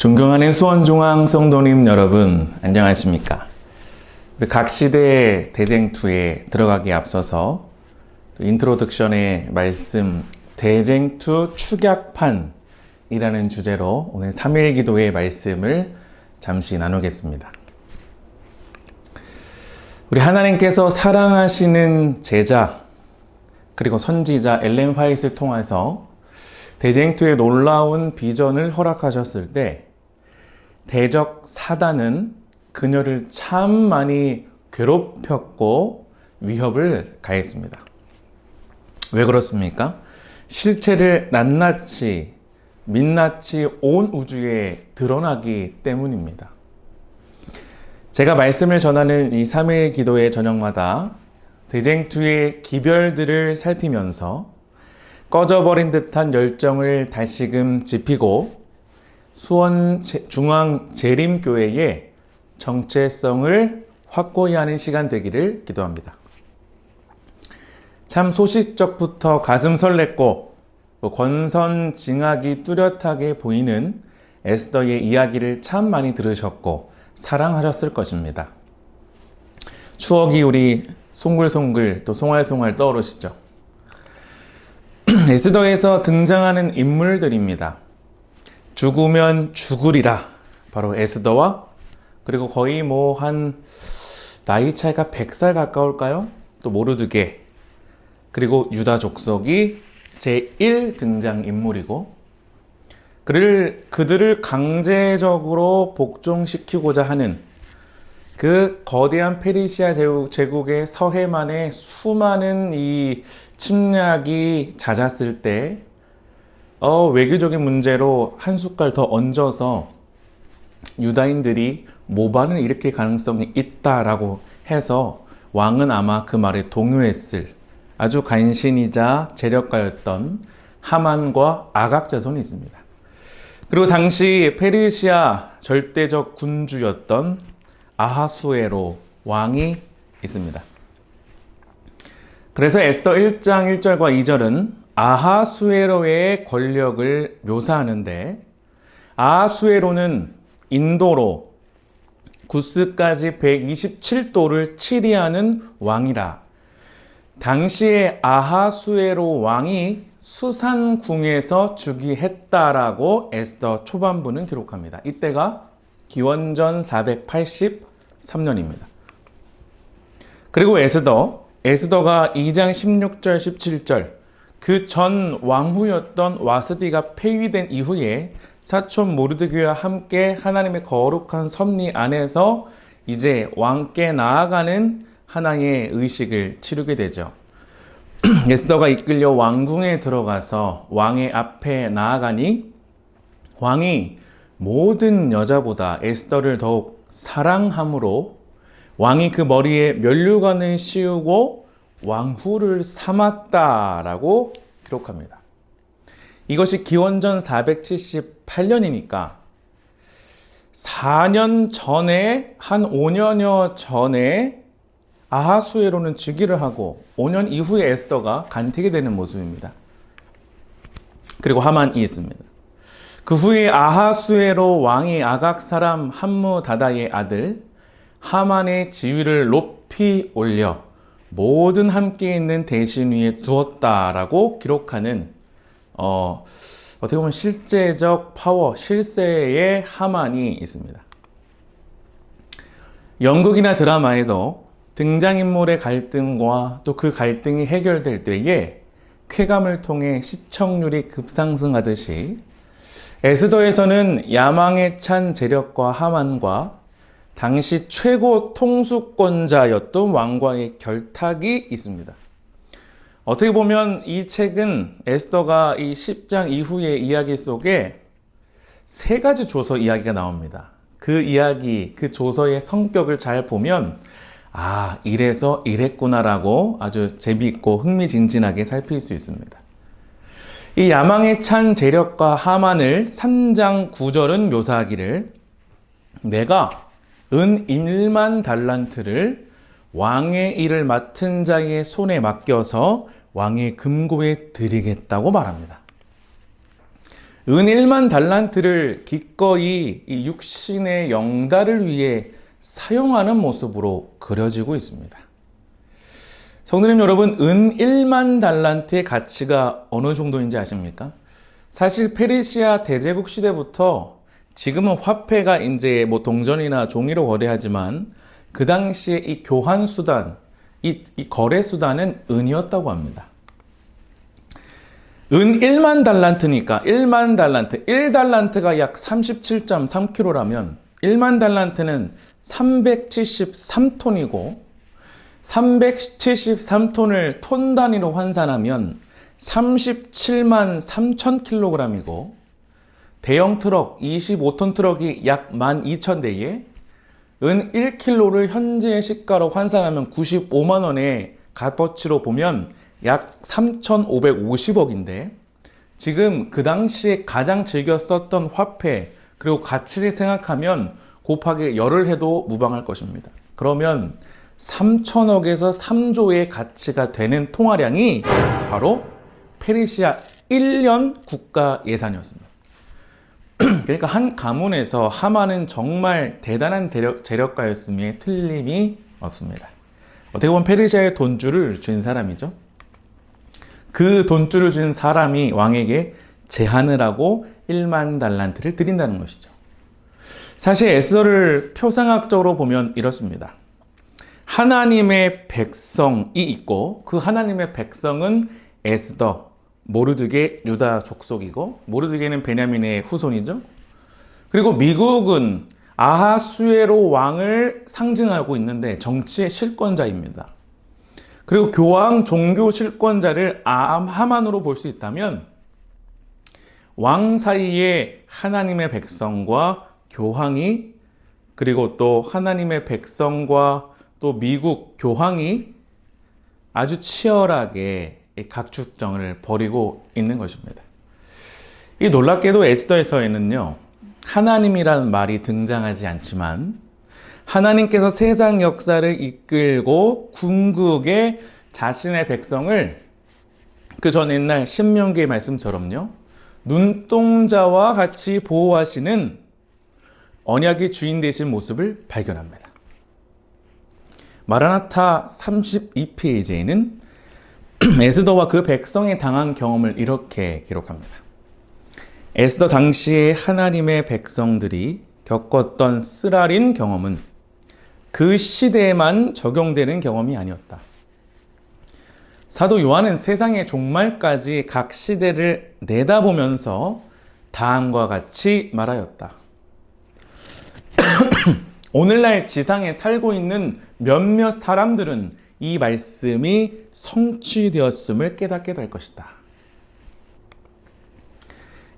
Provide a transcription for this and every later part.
존경하는 수원중앙 성도님 여러분, 안녕하십니까? 우리 각 시대의 대쟁투에 들어가기에 앞서서 인트로덕션의 말씀 대쟁투 축약판이라는 주제로 오늘 3일 기도의 말씀을 잠시 나누겠습니다. 우리 하나님께서 사랑하시는 제자 그리고 선지자 엘렌 화이트를 통해서 대쟁투의 놀라운 비전을 허락하셨을 때 대적 사단은 그녀를 참 많이 괴롭혔고 위협을 가했습니다. 왜 그렇습니까? 실체를 낱낱이 민낯이 온 우주에 드러나기 때문입니다. 제가 말씀을 전하는 이 3일 기도의 저녁마다 대쟁투의 기별들을 살피면서 꺼져버린 듯한 열정을 다시금 지피고 수원 중앙 재림교회의 정체성을 확고히 하는 시간 되기를 기도합니다. 참 소시적부터 가슴 설렜고 권선징악이 뚜렷하게 보이는 에스더의 이야기를 참 많이 들으셨고 사랑하셨을 것입니다. 추억이 우리 송글송글 또 송알송알 떠오르시죠? 에스더에서 등장하는 인물들입니다. 죽으면 죽으리라. 바로 에스더와 그리고 거의 한 나이 차이가 100살 가까울까요? 또 모르드게 그리고 유다 족속이 제1 등장인물이고 그들을 강제적으로 복종시키고자 하는 그 거대한 페르시아 제국의 서해만에 수많은 이 침략이 잦았을 때 외교적인 문제로 한 숟갈 더 얹어서 유다인들이 모반을 일으킬 가능성이 있다라고 해서 왕은 아마 그 말에 동요했을 아주 간신이자 재력가였던 하만과 아각 자손이 있습니다. 그리고 당시 페르시아 절대적 군주였던 아하수에로 왕이 있습니다. 그래서 에스더 1장 1절과 2절은 아하수에로의 권력을 묘사하는데 아하수에로는 인도로 구스까지 127도를 치리하는 왕이라. 당시에 아하수에로 왕이 수산궁에서 즉위했다라고 에스더 초반부는 기록합니다. 이때가 기원전 483년입니다. 그리고 에스더가 2장 16절 17절 그 전 왕후였던 와스디가 폐위된 이후에 사촌 모르드게와 함께 하나님의 거룩한 섭리 안에서 이제 왕께 나아가는 하나의 의식을 치르게 되죠. 에스더가 이끌려 왕궁에 들어가서 왕의 앞에 나아가니 왕이 모든 여자보다 에스더를 더욱 사랑함으로 왕이 그 머리에 면류관을 씌우고 왕후를 삼았다라고 기록합니다. 이것이 기원전 478년이니까 4년 전에 한 5년여 전에 아하수에로는 즉위를 하고 5년 이후에 에스더가 간택이 되는 모습입니다. 그리고 하만이 있습니다. 그 후에 아하수에로 왕이 아각 사람 함무다다의 아들 하만의 지위를 높이 올려 모든 함께 있는 대신 위에 두었다라고 기록하는 어떻게 보면 실제적 파워, 실세의 하만이 있습니다. 연극이나 드라마에도 등장인물의 갈등과 또 그 갈등이 해결될 때에 쾌감을 통해 시청률이 급상승하듯이 에스더에서는 야망에 찬 재력과 하만과 당시 최고 통수권자였던 왕과의 결탁이 있습니다. 어떻게 보면 이 책은 에스더가 이 10장 이후의 이야기 속에 3가지 조서 이야기가 나옵니다. 그 이야기, 그 조서의 성격을 잘 보면 이래서 이랬구나라고 아주 재미있고 흥미진진하게 살필 수 있습니다. 이 야망에 찬 재력과 하만을 3장 9절은 묘사하기를 내가 은 1만 달란트를 왕의 일을 맡은 자의 손에 맡겨서 왕의 금고에 드리겠다고 말합니다. 은 1만 달란트를 기꺼이 이 육신의 영달을 위해 사용하는 모습으로 그려지고 있습니다. 성도님 여러분, 은 1만 달란트의 가치가 어느 정도인지 아십니까? 사실 페르시아 대제국 시대부터 지금은 화폐가 이제 뭐 동전이나 종이로 거래하지만 그 당시에 이 교환 수단, 이 거래 수단은 은이었다고 합니다. 은 1만 달란트니까 1만 달란트, 1달란트가 약 37.3kg라면 1만 달란트는 373톤이고 373톤을 톤 단위로 환산하면 37만 3천 kg이고 대형 트럭 25톤 트럭이 약 12,000대에 은 1kg를 현재의 시가로 환산하면 95만 원의 값어치로 보면 약 3,550억인데 지금 그 당시에 가장 즐겨 썼던 화폐 그리고 가치를 생각하면 곱하기 열을 해도 무방할 것입니다. 그러면 3천억에서 3조의 가치가 되는 통화량이 바로 페르시아 1년 국가 예산이었습니다. 그러니까 한 가문에서 하만은 정말 대단한 재력가였음에 틀림이 없습니다. 어떻게 보면 페르시아의 돈줄을 쥔 사람이죠. 그 돈줄을 준 사람이 왕에게 제한을 하고 1만 달란트를 드린다는 것이죠. 사실 에스더를 표상학적으로 보면 이렇습니다. 하나님의 백성이 있고 그 하나님의 백성은 에스더, 모르드게 유다 족속이고 모르드게는 베냐민의 후손이죠. 그리고 미국은 아하수에로 왕을 상징하고 있는데 정치의 실권자입니다. 그리고 교황 종교 실권자를 하만으로 볼 수 있다면 왕 사이에 하나님의 백성과 교황이 그리고 또 하나님의 백성과 또 미국 교황이 아주 치열하게 각축정을 벌이고 있는 것입니다. 이 놀랍게도 에스더에서에는요, 하나님이라는 말이 등장하지 않지만 하나님께서 세상 역사를 이끌고 궁극에 자신의 백성을 그 전 옛날 신명기의 말씀처럼요, 눈동자와 같이 보호하시는 언약의 주인 되신 모습을 발견합니다. 마라나타 32페이지에는 에스더와 그 백성이 당한 경험을 이렇게 기록합니다. 에스더 당시에 하나님의 백성들이 겪었던 쓰라린 경험은 그 시대에만 적용되는 경험이 아니었다. 사도 요한은 세상의 종말까지 각 시대를 내다보면서 다음과 같이 말하였다. 오늘날 지상에 살고 있는 몇몇 사람들은 이 말씀이 성취되었음을 깨닫게 될 것이다.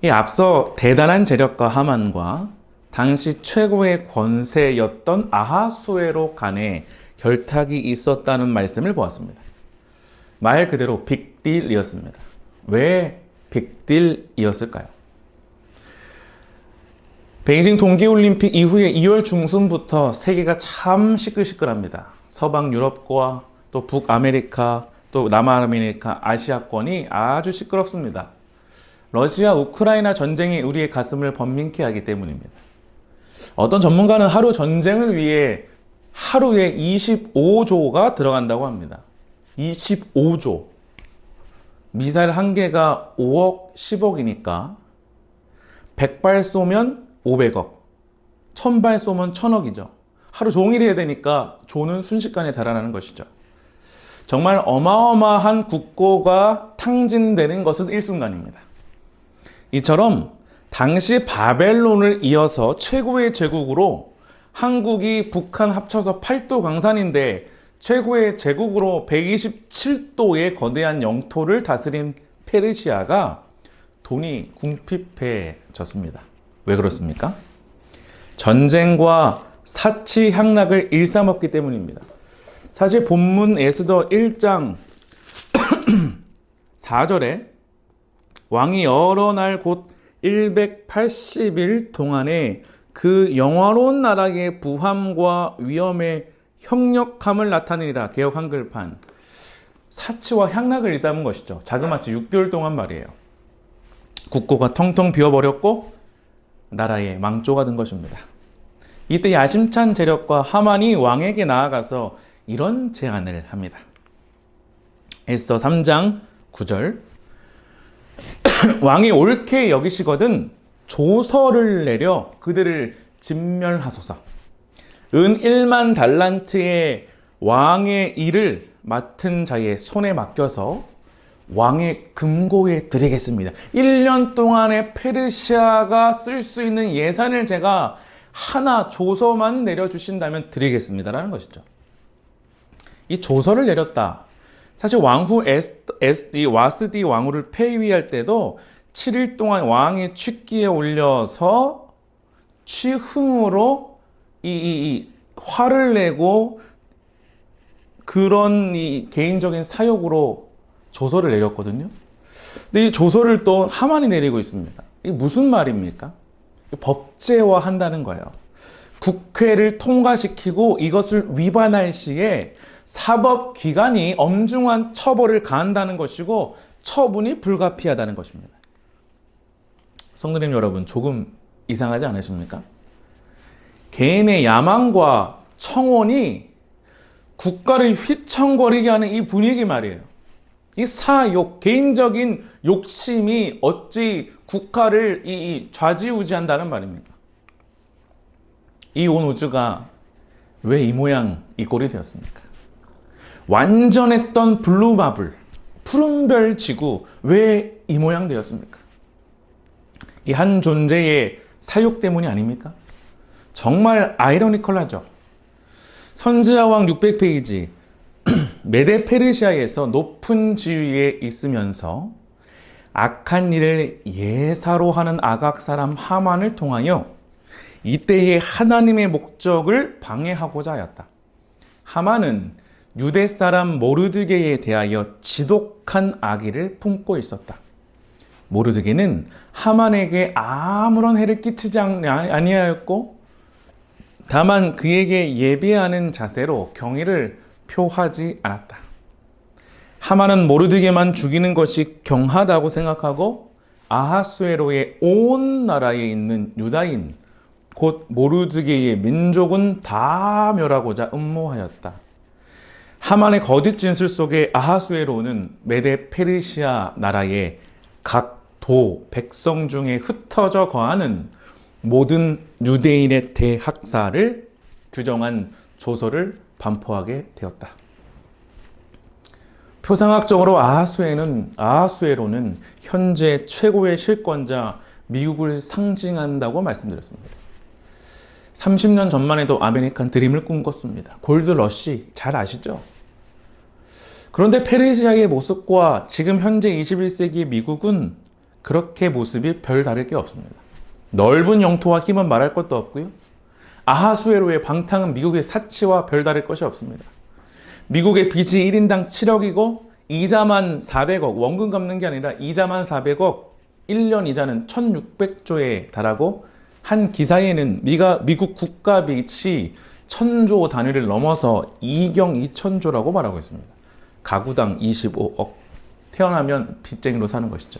이 앞서 대단한 재력가 하만과 당시 최고의 권세였던 아하수에로 간에 결탁이 있었다는 말씀을 보았습니다. 말 그대로 빅딜이었습니다. 왜 빅딜이었을까요? 베이징 동계올림픽 이후에 2월 중순부터 세계가 참 시끌시끌합니다. 서방 유럽과 또 북아메리카, 또 남아메리카, 아시아권이 아주 시끄럽습니다. 러시아 우크라이나 전쟁이 우리의 가슴을 번민케 하기 때문입니다. 어떤 전문가는 하루 전쟁을 위해 하루에 25조가 들어간다고 합니다. 25조. 미사일 한 개가 5억, 10억이니까 100발 쏘면 500억, 1000발 쏘면 1000억이죠. 하루 종일 해야 되니까 조는 순식간에 달아나는 것이죠. 정말 어마어마한 국고가 탕진되는 것은 일순간입니다. 이처럼 당시 바벨론을 이어서 최고의 제국으로 한국이 북한 합쳐서 8도 강산인데 최고의 제국으로 127도의 거대한 영토를 다스린 페르시아가 돈이 궁핍해졌습니다. 왜 그렇습니까? 전쟁과 사치 향락을 일삼았기 때문입니다. 사실 본문 에스더 1장 4절에 왕이 여러 날 곧 180일 동안에 그 영화로운 나라의 부함과 위엄의 형력함을 나타내리라. 개역 한글판. 사치와 향락을 일삼은 것이죠. 자그마치 6개월 동안 말이에요. 국고가 텅텅 비어버렸고 나라의 망조가 된 것입니다. 이때 야심찬 제력과 하만이 왕에게 나아가서 이런 제안을 합니다. 에스더 3장 9절 왕이 옳게 여기시거든 조서를 내려 그들을 진멸하소서. 은 1만 달란트의 왕의 일을 맡은 자의 손에 맡겨서 왕의 금고에 드리겠습니다. 1년 동안에 페르시아가 쓸 수 있는 예산을 제가 하나 조서만 내려주신다면 드리겠습니다라는 것이죠. 이 조서를 내렸다. 사실 왕후 이 와스디 왕후를 폐위할 때도 7일 동안 왕의 취기에 올려서 취흥으로 이 화를 내고 그런 이 개인적인 사욕으로 조서를 내렸거든요. 근데 이 조서를 또 하만이 내리고 있습니다. 이게 무슨 말입니까? 법제화 한다는 거예요. 국회를 통과시키고 이것을 위반할 시에 사법기관이 엄중한 처벌을 가한다는 것이고 처분이 불가피하다는 것입니다. 성도님 여러분, 조금 이상하지 않으십니까? 개인의 야망과 청원이 국가를 휘청거리게 하는 이 분위기 말이에요. 이 사욕, 개인적인 욕심이 어찌 국가를 좌지우지한다는 말입니까? 이 온 우주가 왜 이 모양 이 꼴이 되었습니까? 완전했던 블루마블, 푸른별 지구 왜 이 모양 되었습니까? 이 한 존재의 사욕 때문이 아닙니까? 정말 아이러니컬하죠. 선지자왕 600페이지 메데 페르시아에서 높은 지위에 있으면서 악한 일을 예사로 하는 아각 사람 하만을 통하여 이때의 하나님의 목적을 방해하고자 하였다. 하만은 유대 사람 모르드게에 대하여 지독한 악의를 품고 있었다. 모르드게는 하만에게 아무런 해를 끼치지 아니하였고 다만 그에게 예배하는 자세로 경의를 표하지 않았다. 하만은 모르드게만 죽이는 것이 경하다고 생각하고 아하수에로의 온 나라에 있는 유다인 곧 모르드게의 민족은 다 멸하고자 음모하였다. 하만의 거짓 진술 속에 아하수에로는 메데 페르시아 나라의 각 도 백성 중에 흩어져 거하는 모든 유대인의 대학살을 규정한 조서를 반포하게 되었다. 표상학적으로 아하수에로는 현재 최고의 실권자 미국을 상징한다고 말씀드렸습니다. 30년 전만 해도 아메리칸 드림을 꿈꿨습니다. 골드 러시 잘 아시죠? 그런데 페르시아의 모습과 지금 현재 21세기 미국은 그렇게 모습이 별 다를 게 없습니다. 넓은 영토와 힘은 말할 것도 없고요. 아하수에로의 방탕은 미국의 사치와 별다를 것이 없습니다. 미국의 빚이 1인당 7억이고 이자만 400억, 원금 갚는 게 아니라 이자만 400억, 1년 이자는 1600조에 달하고 한 기사에는 미국 국가 빚이 1000조 단위를 넘어서 2경 2000조라고 말하고 있습니다. 가구당 25억. 태어나면 빚쟁이로 사는 것이죠.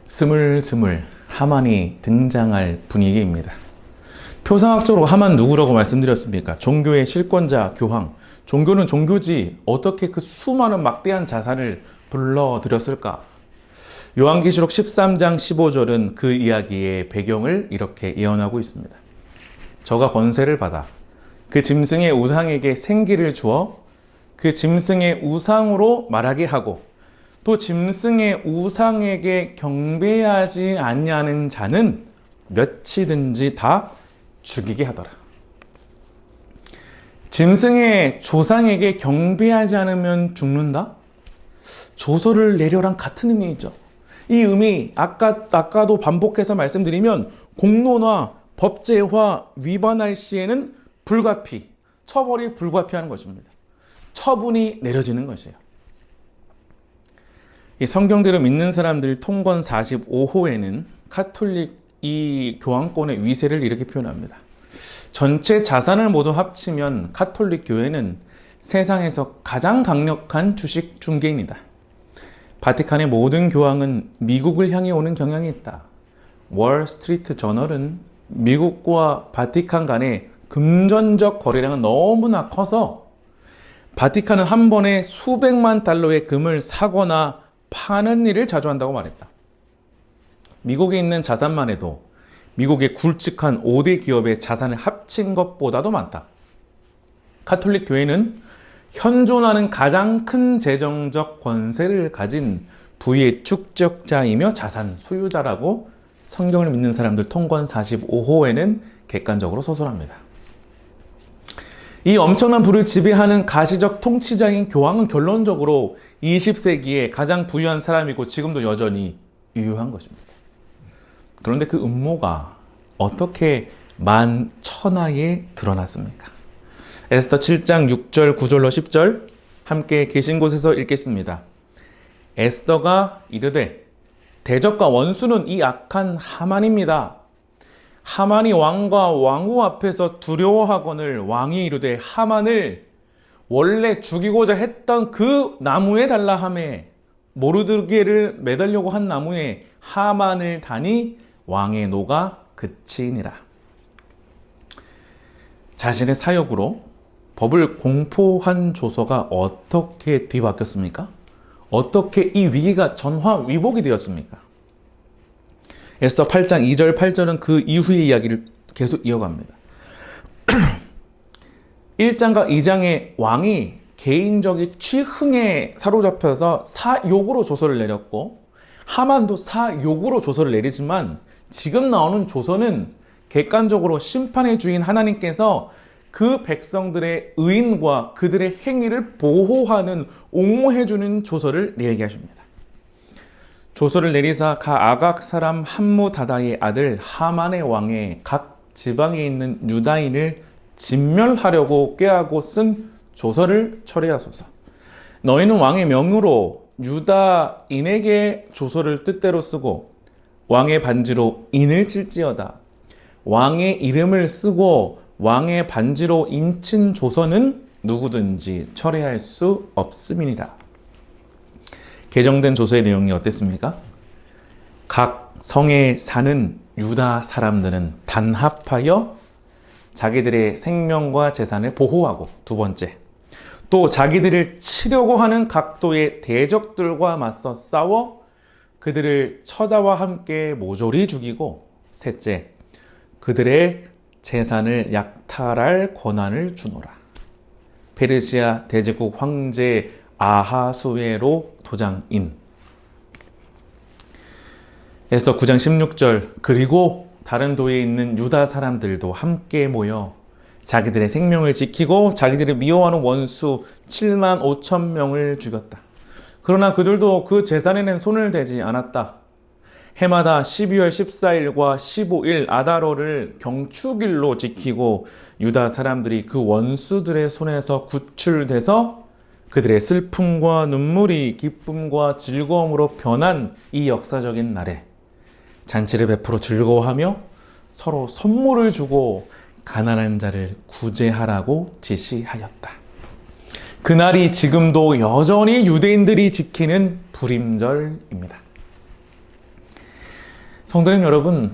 스물스물 하만이 등장할 분위기입니다. 표상학적으로 하만 누구라고 말씀드렸습니까? 종교의 실권자 교황. 종교는 종교지 어떻게 그 수많은 막대한 자산을 불러들였을까? 요한계시록 13장 15절은 그 이야기의 배경을 이렇게 예언하고 있습니다. 저가 권세를 받아 그 짐승의 우상에게 생기를 주어 그 짐승의 우상으로 말하게 하고 또 짐승의 우상에게 경배하지 아니하는 자는 몇이든지 다 죽이게 하더라. 짐승의 조상에게 경배하지 않으면 죽는다? 조서를 내려랑 같은 의미이죠. 이 의미 아까도 반복해서 말씀드리면 공론화, 법제화 위반할 시에는 불가피, 처벌이 불가피하는 것입니다. 처분이 내려지는 것이에요. 이 성경대로 믿는 사람들 통건 45호에는 카톨릭 이 교황권의 위세를 이렇게 표현합니다. 전체 자산을 모두 합치면 카톨릭 교회는 세상에서 가장 강력한 주식 중개인이다. 바티칸의 모든 교황은 미국을 향해 오는 경향이 있다. 월스트리트 저널은 미국과 바티칸 간의 금전적 거래량은 너무나 커서 바티칸은 한 번에 수백만 달러의 금을 사거나 파는 일을 자주 한다고 말했다. 미국에 있는 자산만 해도 미국의 굵직한 5대 기업의 자산을 합친 것보다도 많다. 가톨릭 교회는 현존하는 가장 큰 재정적 권세를 가진 부의 축적자이며 자산 소유자라고 성경을 믿는 사람들 통권 45호에는 객관적으로 서술합니다. 이 엄청난 부를 지배하는 가시적 통치자인 교황은 결론적으로 20세기에 가장 부유한 사람이고 지금도 여전히 유효한 것입니다. 그런데 그 음모가 어떻게 만천하에 드러났습니까? 에스더 7장 6절, 9절로 10절 함께 계신 곳에서 읽겠습니다. 에스더가 이르되 대적과 원수는 이 악한 하만입니다. 하만이 왕과 왕후 앞에서 두려워하거늘 왕이 이르되 하만을 원래 죽이고자 했던 그 나무에 달라 하매 모르드게를 매달려고 한 나무에 하만을 다니 왕의 노가 그치니라. 자신의 사역으로 법을 공포한 조서가 어떻게 뒤바뀌었습니까? 어떻게 이 위기가 전화위복이 되었습니까? 에스더 8장 2절 8절은 그 이후의 이야기를 계속 이어갑니다. 1장과 2장의 왕이 개인적인 취흥에 사로잡혀서 사욕으로 조서를 내렸고 하만도 사욕으로 조서를 내리지만 지금 나오는 조서는 객관적으로 심판의 주인 하나님께서 그 백성들의 의인과 그들의 행위를 보호하는 옹호해주는 조서를 내리게 하십니다. 조서를 내리사 가 아각 사람 함무다다의 아들 하만의 왕에 각 지방에 있는 유다인을 진멸하려고 꾀하고 쓴 조서를 철회하소서. 너희는 왕의 명으로 유다인에게 조서를 뜻대로 쓰고 왕의 반지로 인을 칠지어다. 왕의 이름을 쓰고 왕의 반지로 인친 조서는 누구든지 철회할 수 없음이니라. 개정된 조서의 내용이 어땠습니까? 각 성에 사는 유다 사람들은 단합하여 자기들의 생명과 재산을 보호하고, 두 번째, 또 자기들을 치려고 하는 각도의 대적들과 맞서 싸워 그들을 처자와 함께 모조리 죽이고, 셋째, 그들의 재산을 약탈할 권한을 주노라. 페르시아 대제국 황제 아하수에로 도장인. 에스더 9장 16절, 그리고 다른 도에 있는 유다 사람들도 함께 모여 자기들의 생명을 지키고 자기들을 미워하는 원수 7만 5천 명을 죽였다. 그러나 그들도 그 재산에는 손을 대지 않았다. 해마다 12월 14일과 15일 아다로를 경축일로 지키고 유다 사람들이 그 원수들의 손에서 구출돼서 그들의 슬픔과 눈물이 기쁨과 즐거움으로 변한 이 역사적인 날에 잔치를 베풀어 즐거워하며 서로 선물을 주고 가난한 자를 구제하라고 지시하였다. 그날이 지금도 여전히 유대인들이 지키는 불임절입니다. 성도님 여러분,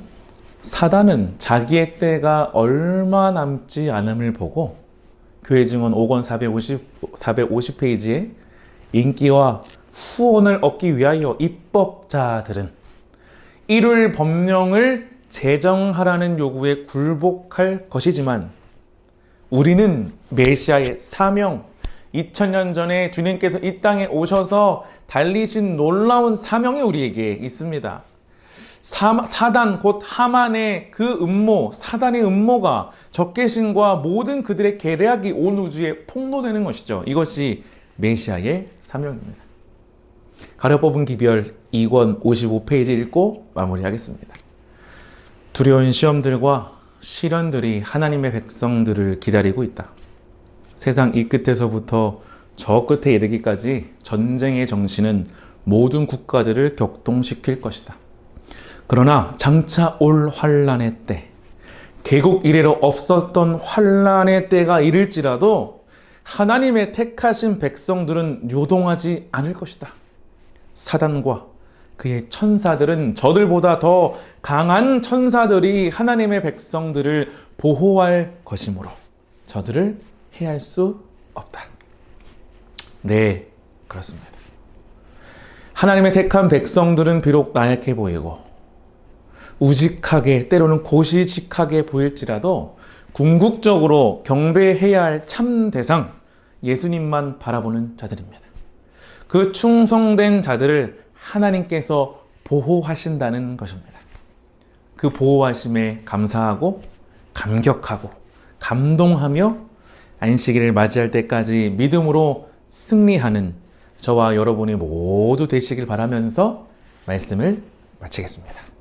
사단은 자기의 때가 얼마 남지 않음을 보고 교회 증언 5권 450페이지에 인기와 후원을 얻기 위하여 입법자들은 일요일 법령을 제정하라는 요구에 굴복할 것이지만 우리는 메시아의 사명, 2000년 전에 주님께서 이 땅에 오셔서 달리신 놀라운 사명이 우리에게 있습니다. 사단 곧 하만의 그 음모, 사단의 음모가 적개심과 모든 그들의 계략이 온 우주에 폭로되는 것이죠. 이것이 메시아의 사명입니다. 가려 뽑은 기별 2권 55페이지 읽고 마무리하겠습니다. 두려운 시험들과 시련들이 하나님의 백성들을 기다리고 있다. 세상 이 끝에서부터 저 끝에 이르기까지 전쟁의 정신은 모든 국가들을 격동시킬 것이다. 그러나 장차 올 환란의 때, 개국 이래로 없었던 환란의 때가 이를지라도 하나님의 택하신 백성들은 요동하지 않을 것이다. 사단과 그의 천사들은 저들보다 더 강한 천사들이 하나님의 백성들을 보호할 것이므로 저들을 해할 수 없다. 네, 그렇습니다. 하나님의 택한 백성들은 비록 나약해 보이고 우직하게 때로는 고시직하게 보일지라도 궁극적으로 경배해야 할 참 대상 예수님만 바라보는 자들입니다. 그 충성된 자들을 하나님께서 보호하신다는 것입니다. 그 보호하심에 감사하고 감격하고 감동하며 안식일을 맞이할 때까지 믿음으로 승리하는 저와 여러분이 모두 되시길 바라면서 말씀을 마치겠습니다.